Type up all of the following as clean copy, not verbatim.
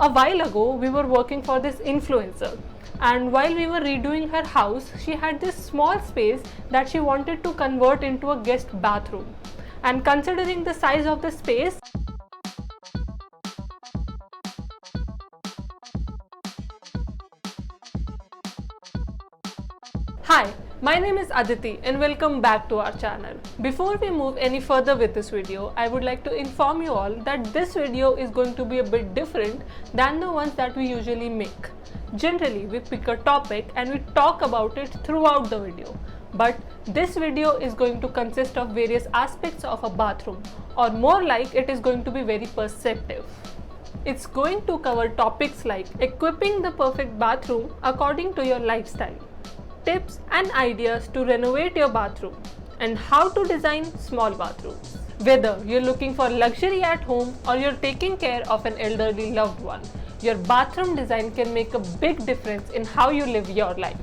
a while ago, we were working for this influencer, and while we were redoing her house, she had this small space that she wanted to convert into a guest bathroom. And considering the size of the space, Hi, my name is Aditi and welcome back to our channel. Before we move any further with this video, I would like to inform you all that this video is going to be a bit different than the ones that we usually make. Generally, we pick a topic and we talk about it throughout the video. But this video is going to consist of various aspects of a bathroom, or more like it is going to be very perceptive. It's going to cover topics like equipping the perfect bathroom according to your lifestyle, tips and ideas to renovate your bathroom, and how to design small bathrooms. Whether you're looking for luxury at home or you're taking care of an elderly loved one, your bathroom design can make a big difference in how you live your life.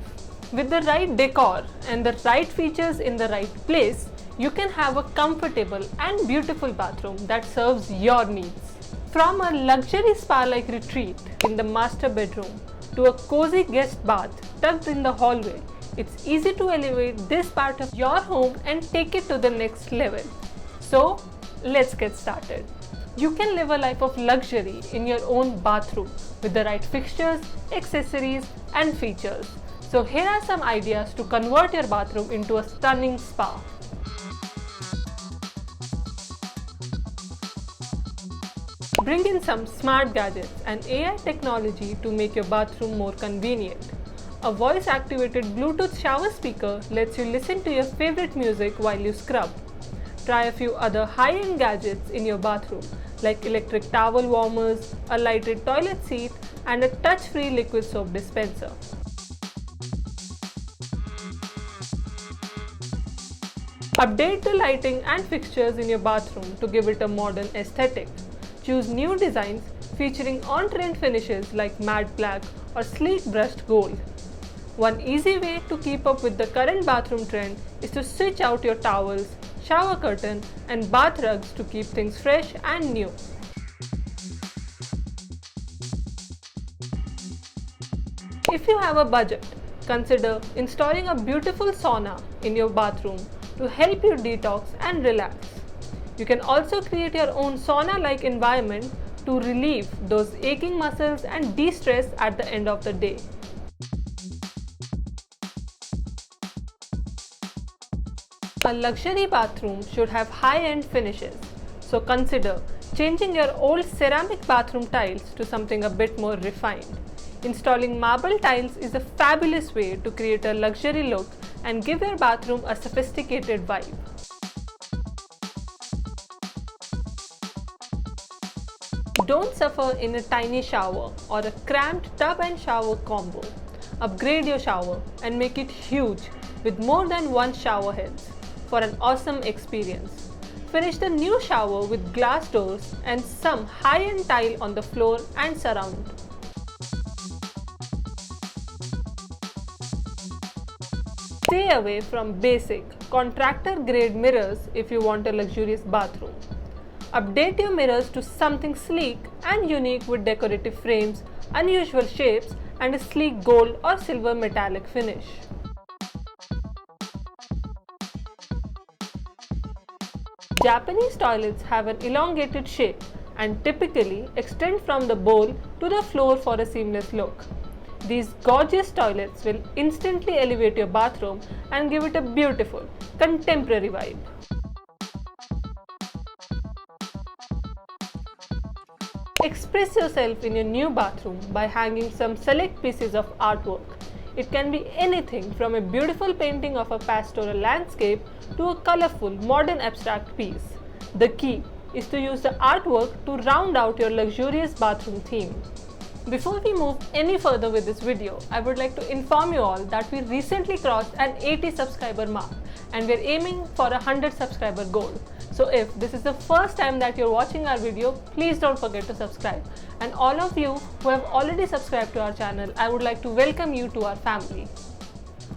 With the right decor and the right features in the right place, you can have a comfortable and beautiful bathroom that serves your needs. From a luxury spa-like retreat in the master bedroom to a cozy guest bath tucked in the hallway, it's easy to elevate this part of your home and take it to the next level. So, let's get started. You can live a life of luxury in your own bathroom with the right fixtures, accessories, and features. So here are some ideas to convert your bathroom into a stunning spa. Bring in some smart gadgets and AI technology to make your bathroom more convenient. A voice-activated Bluetooth shower speaker lets you listen to your favorite music while you scrub. Try a few other high-end gadgets in your bathroom, like electric towel warmers, a lighted toilet seat, and a touch-free liquid soap dispenser. Update the lighting and fixtures in your bathroom to give it a modern aesthetic. Choose new designs featuring on-trend finishes like matte black or sleek brushed gold. One easy way to keep up with the current bathroom trend is to switch out your towels, shower curtain, and bath rugs to keep things fresh and new. If you have a budget, consider installing a beautiful sauna in your bathroom to help you detox and relax. You can also create your own sauna-like environment to relieve those aching muscles and de-stress at the end of the day. A luxury bathroom should have high-end finishes, so consider changing your old ceramic bathroom tiles to something a bit more refined. Installing marble tiles is a fabulous way to create a luxury look and give your bathroom a sophisticated vibe. Don't suffer in a tiny shower or a cramped tub and shower combo. Upgrade your shower and make it huge with more than one shower heads for an awesome experience. Finish the new shower with glass doors and some high-end tile on the floor and surround. Stay away from basic, contractor-grade mirrors if you want a luxurious bathroom. Update your mirrors to something sleek and unique with decorative frames, unusual shapes, and a sleek gold or silver metallic finish. Japanese toilets have an elongated shape and typically extend from the bowl to the floor for a seamless look. These gorgeous toilets will instantly elevate your bathroom and give it a beautiful, contemporary vibe. Express yourself in your new bathroom by hanging some select pieces of artwork. It can be anything from a beautiful painting of a pastoral landscape to a colorful modern abstract piece. The key is to use the artwork to round out your luxurious bathroom theme. Before we move any further with this video, I would like to inform you all that we recently crossed an 80 subscriber mark and we're aiming for a 100 subscriber goal. So if this is the first time that you're watching our video, please don't forget to subscribe. And all of you who have already subscribed to our channel, I would like to welcome you to our family.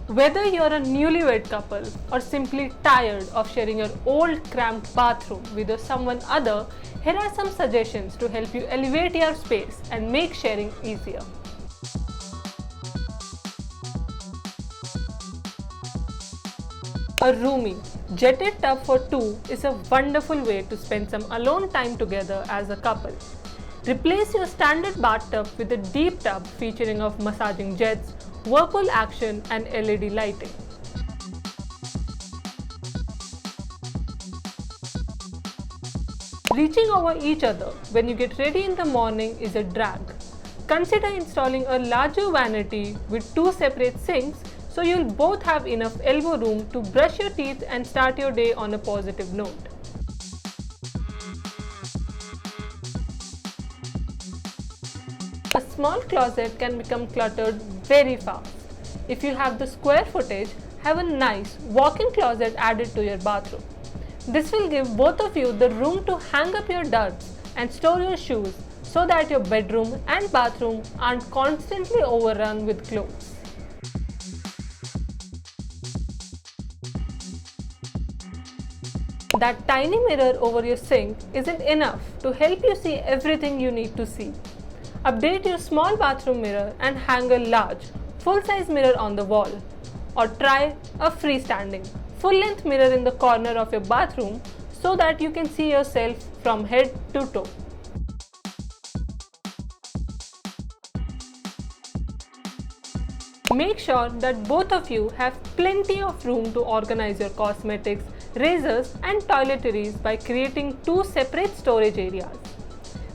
Whether you're a newlywed couple or simply tired of sharing your old cramped bathroom with someone other, here are some suggestions to help you elevate your space and make sharing easier. A roomy, jetted tub for two is a wonderful way to spend some alone time together as a couple. Replace your standard bathtub with a deep tub featuring of massaging jets, whirlpool action and LED lighting. Reaching over each other when you get ready in the morning is a drag. Consider installing a larger vanity with two separate sinks so you'll both have enough elbow room to brush your teeth and start your day on a positive note. A small closet can become cluttered very fast. If you have the square footage, have a nice walk-in closet added to your bathroom. This will give both of you the room to hang up your duds and store your shoes so that your bedroom and bathroom aren't constantly overrun with clothes. That tiny mirror over your sink isn't enough to help you see everything you need to see. Update your small bathroom mirror and hang a large, full-size mirror on the wall. Or try a freestanding, full-length mirror in the corner of your bathroom so that you can see yourself from head to toe. Make sure that both of you have plenty of room to organize your cosmetics, razors and toiletries by creating two separate storage areas.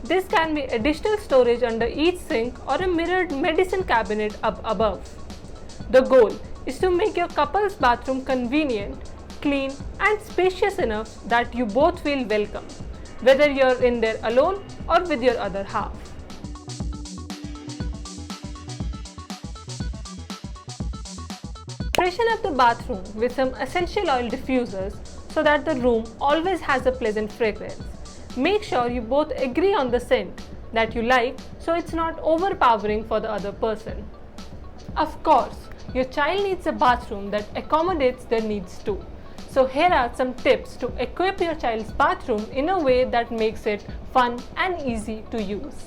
This can be additional storage under each sink or a mirrored medicine cabinet up above. The goal is to make your couple's bathroom convenient, clean and spacious enough that you both feel welcome, whether you're in there alone or with your other half. Freshen up the bathroom with some essential oil diffusers so that the room always has a pleasant fragrance. Make sure you both agree on the scent that you like so it's not overpowering for the other person. Of course, your child needs a bathroom that accommodates their needs too. So here are some tips to equip your child's bathroom in a way that makes it fun and easy to use.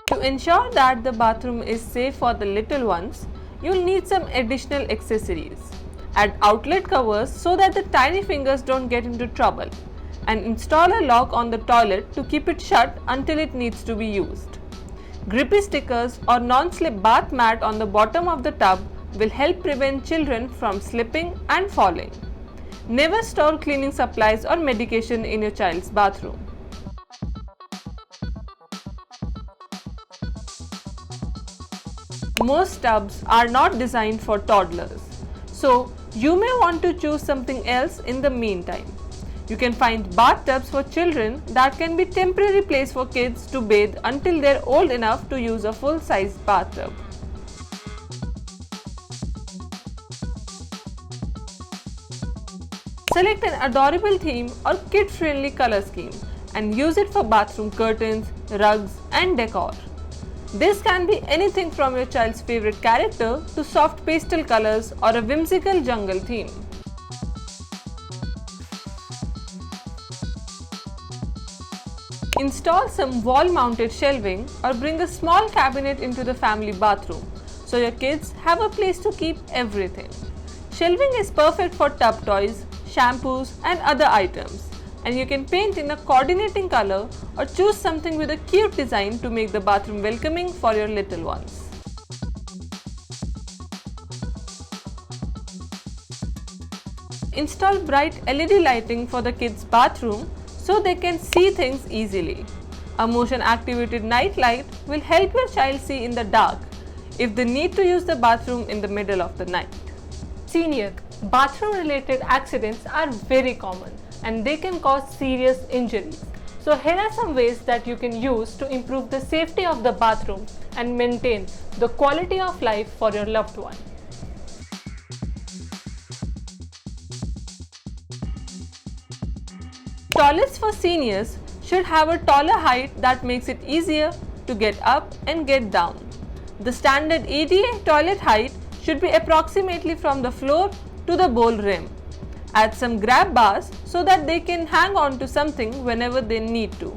To ensure that the bathroom is safe for the little ones, you'll need some additional accessories. Add outlet covers so that the tiny fingers don't get into trouble, and install a lock on the toilet to keep it shut until it needs to be used. Grippy stickers or non-slip bath mat on the bottom of the tub will help prevent children from slipping and falling. Never store cleaning supplies or medication in your child's bathroom. Most tubs are not designed for toddlers, so you may want to choose something else in the meantime. You can find bathtubs for children that can be temporary place for kids to bathe until they're old enough to use a full-size bathtub. Select an adorable theme or kid-friendly color scheme and use it for bathroom curtains, rugs and decor. This can be anything from your child's favorite character to soft pastel colors or a whimsical jungle theme. Install some wall-mounted shelving or bring a small cabinet into the family bathroom so your kids have a place to keep everything. Shelving is perfect for tub toys, shampoos and other items, and you can paint in a coordinating color or choose something with a cute design to make the bathroom welcoming for your little ones. Install bright LED lighting for the kids' bathroom so they can see things easily. A motion activated night light will help your child see in the dark if they need to use the bathroom in the middle of the night. Senior, bathroom related accidents are very common and they can cause serious injuries. So here are some ways that you can use to improve the safety of the bathroom and maintain the quality of life for your loved one. Toilets for seniors should have a taller height that makes it easier to get up and get down. The standard ADA toilet height should be approximately from the floor to the bowl rim. Add some grab bars so that they can hang on to something whenever they need to.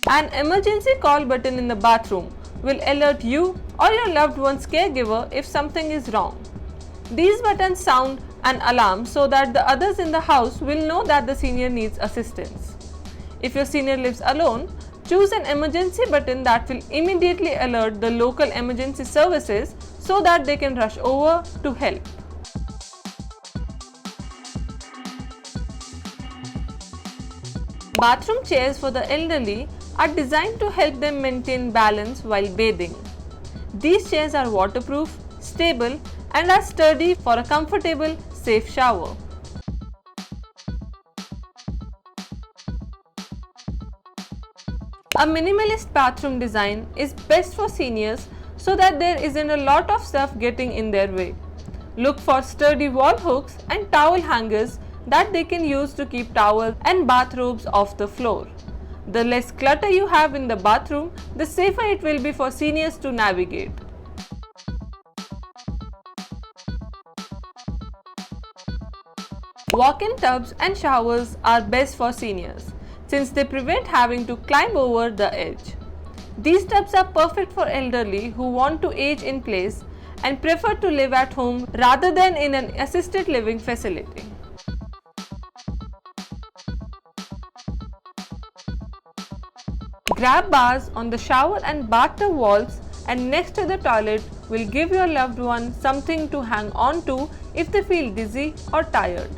An emergency call button in the bathroom will alert you or your loved one's caregiver if something is wrong. These buttons sound an alarm so that the others in the house will know that the senior needs assistance. If your senior lives alone, choose an emergency button that will immediately alert the local emergency services so that they can rush over to help. Bathroom chairs for the elderly are designed to help them maintain balance while bathing. These chairs are waterproof, stable, and are sturdy for a comfortable, safe shower. A minimalist bathroom design is best for seniors so that there isn't a lot of stuff getting in their way. Look for sturdy wall hooks and towel hangers that they can use to keep towels and bathrobes off the floor. The less clutter you have in the bathroom, the safer it will be for seniors to navigate. Walk-in tubs and showers are best for seniors since they prevent having to climb over the edge. These tubs are perfect for elderly who want to age in place and prefer to live at home rather than in an assisted living facility. Grab bars on the shower and bathtub walls and next to the toilet will give your loved one something to hang on to if they feel dizzy or tired.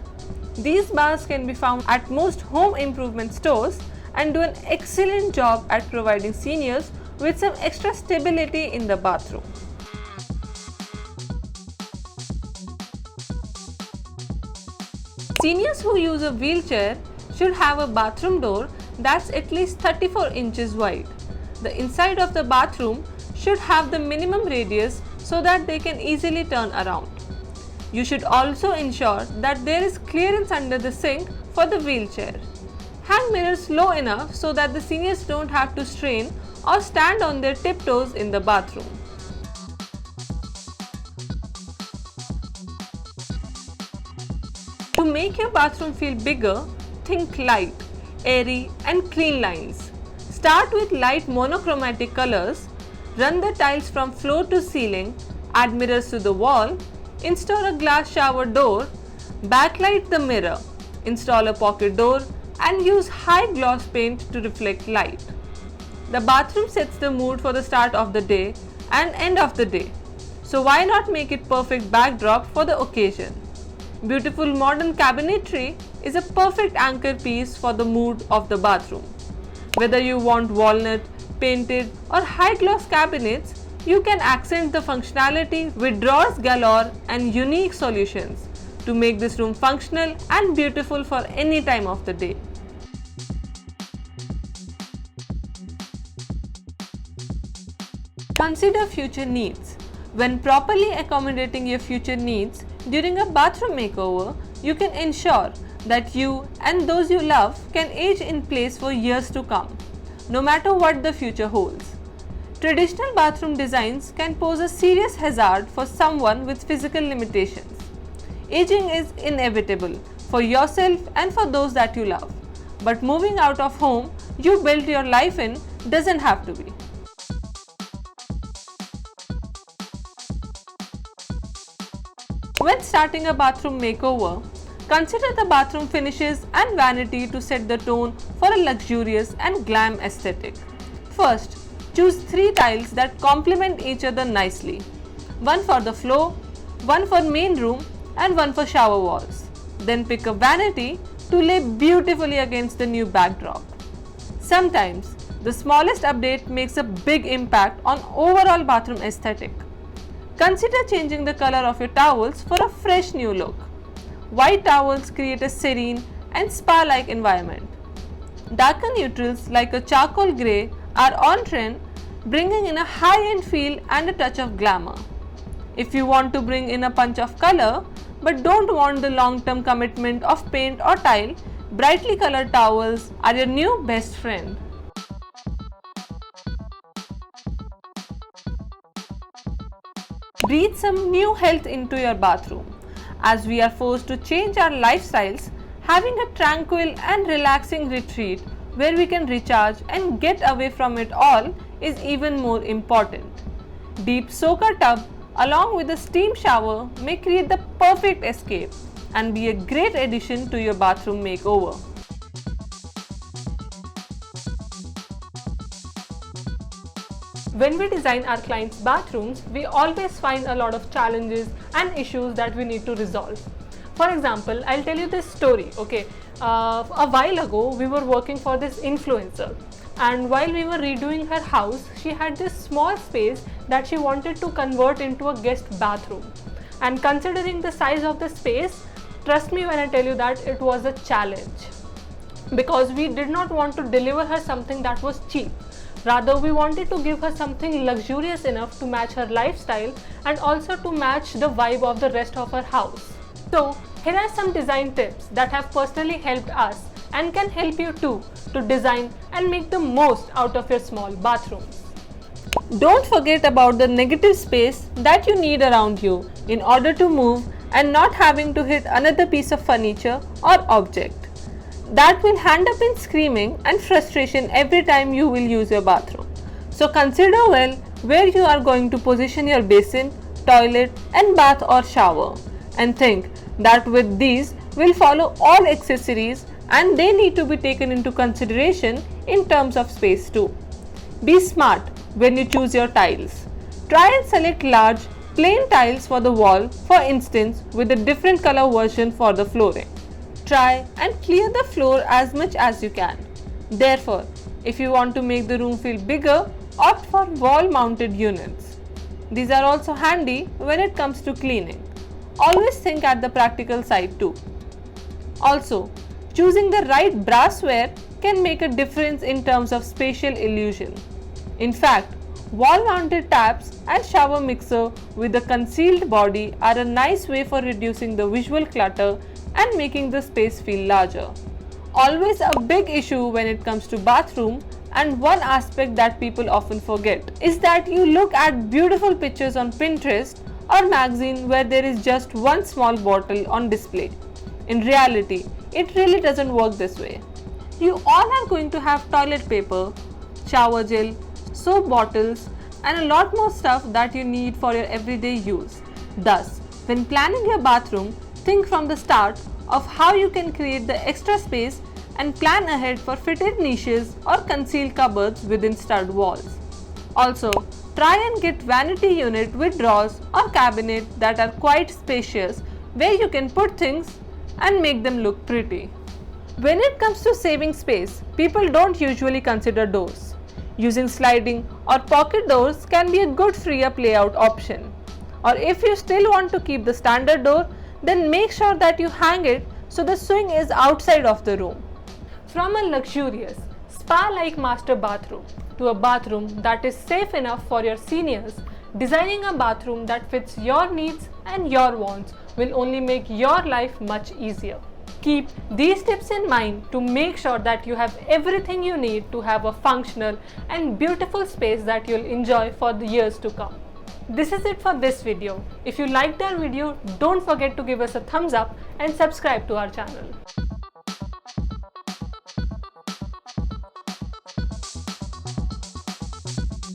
These bars can be found at most home improvement stores and do an excellent job at providing seniors with some extra stability in the bathroom. Seniors who use a wheelchair should have a bathroom door that's at least 34 inches wide. The inside of the bathroom should have the minimum radius so that they can easily turn around. You should also ensure that there is clearance under the sink for the wheelchair. Hang mirrors low enough so that the seniors don't have to strain or stand on their tiptoes in the bathroom. To make your bathroom feel bigger, think light, airy and clean lines. Start with light monochromatic colors, run the tiles from floor to ceiling, add mirrors to the wall, install a glass shower door, backlight the mirror, install a pocket door and use high gloss paint to reflect light. The bathroom sets the mood for the start of the day and end of the day. So why not make it perfect backdrop for the occasion? Beautiful modern cabinetry is a perfect anchor piece for the mood of the bathroom. Whether you want walnut, painted or high gloss cabinets, you can accent the functionality with drawers galore and unique solutions to make this room functional and beautiful for any time of the day. Consider future needs. When properly accommodating your future needs during a bathroom makeover, you can ensure that you and those you love can age in place for years to come, no matter what the future holds. Traditional bathroom designs can pose a serious hazard for someone with physical limitations. Aging is inevitable for yourself and for those that you love, but moving out of home you built your life in doesn't have to be. When starting a bathroom makeover, consider the bathroom finishes and vanity to set the tone for a luxurious and glam aesthetic. First, choose 3 tiles that complement each other nicely. One for the floor, one for main room and one for shower walls. Then pick a vanity to lay beautifully against the new backdrop. Sometimes, the smallest update makes a big impact on overall bathroom aesthetic. Consider changing the color of your towels for a fresh new look. White towels create a serene and spa-like environment. Darker neutrals like a charcoal grey are on trend, bringing in a high-end feel and a touch of glamour. If you want to bring in a punch of color but don't want the long-term commitment of paint or tile, brightly colored towels are your new best friend. Breathe some new health into your bathroom. As we are forced to change our lifestyles, having a tranquil and relaxing retreat where we can recharge and get away from it all is even more important. Deep soaker tub along with a steam shower may create the perfect escape and be a great addition to your bathroom makeover. When we design our clients' bathrooms, we always find a lot of challenges and issues that we need to resolve. For example, I'll tell you this story. Okay, a while ago we were working for this influencer, and while we were redoing her house, she had this small space that she wanted to convert into a guest bathroom. And considering the size of the space, trust me when I tell you that it was a challenge, because we did not want to deliver her something that was cheap. Rather, we wanted to give her something luxurious enough to match her lifestyle and also to match the vibe of the rest of her house. So, here are some design tips that have personally helped us and can help you too to design and make the most out of your small bathrooms. Don't forget about the negative space that you need around you in order to move and not having to hit another piece of furniture or object. That will end up in screaming and frustration every time you will use your bathroom. So consider well where you are going to position your basin, toilet and bath or shower, and think that with these will follow all accessories and they need to be taken into consideration in terms of space too. Be smart when you choose your tiles. Try and select large plain tiles for the wall, for instance with a different color version for the flooring. Try and clear the floor as much as you can. Therefore, if you want to make the room feel bigger, opt for wall mounted units. These are also handy when it comes to cleaning. Always think at the practical side too. Also, choosing the right brassware can make a difference in terms of spatial illusion. In fact, wall mounted taps and shower mixer with a concealed body are a nice way for reducing the visual clutter and making the space feel larger. Always a big issue when it comes to bathroom, and one aspect that people often forget is that you look at beautiful pictures on Pinterest or magazine where there is just one small bottle on display. In reality, it really doesn't work this way. You all are going to have toilet paper, shower gel, soap bottles and a lot more stuff that you need for your everyday use. Thus, when planning your bathroom, think from the start of how you can create the extra space and plan ahead for fitted niches or concealed cupboards within stud walls. Also, try and get vanity unit with drawers or cabinet that are quite spacious where you can put things and make them look pretty. When it comes to saving space, people don't usually consider doors. Using sliding or pocket doors can be a good free up layout option. Or if you still want to keep the standard door, then make sure that you hang it so the swing is outside of the room. From a luxurious, spa-like master bathroom to a bathroom that is safe enough for your seniors, designing a bathroom that fits your needs and your wants will only make your life much easier. Keep these tips in mind to make sure that you have everything you need to have a functional and beautiful space that you'll enjoy for the years to come. This is it for this video. If you liked our video, don't forget to give us a thumbs up and subscribe to our channel.